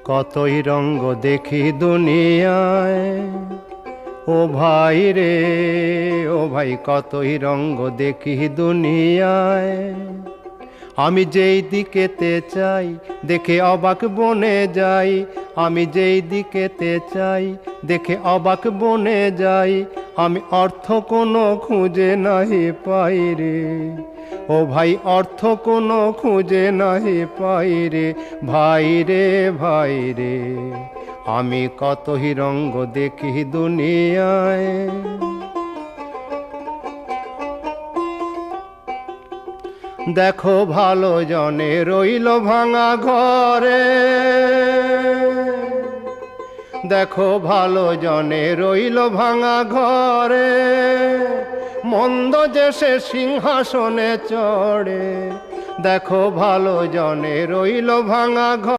কতই রঙ্গ দেখি দুনিয়ায়, ও ভাই রে ও ভাই, কতই রঙ্গ দেখি দুনিয়ায়। আমি যেই দিকেতে চাই দেখে অবাক বনে যাই, আমি যেই দিকেতে চাই দেখে অবাক বনে যাই। আমি অর্থ কোনো খুঁজে নাহি পাই রে, ও ভাই অর্থ কোনো খুঁজে নাহি পাই রে। ভাই রে ভাই রে, আমি কতই রঙ্গ দেখি দুনিয়ায়। দেখো ভালো জনে রইল ভাঙা ঘরে, দেখো ভালো জনে রইল ভাঙা ঘরে। মন্দ যে সে সিংহাসনে চড়ে, দেখো ভালো জনে রইল ভাঙা ঘরে।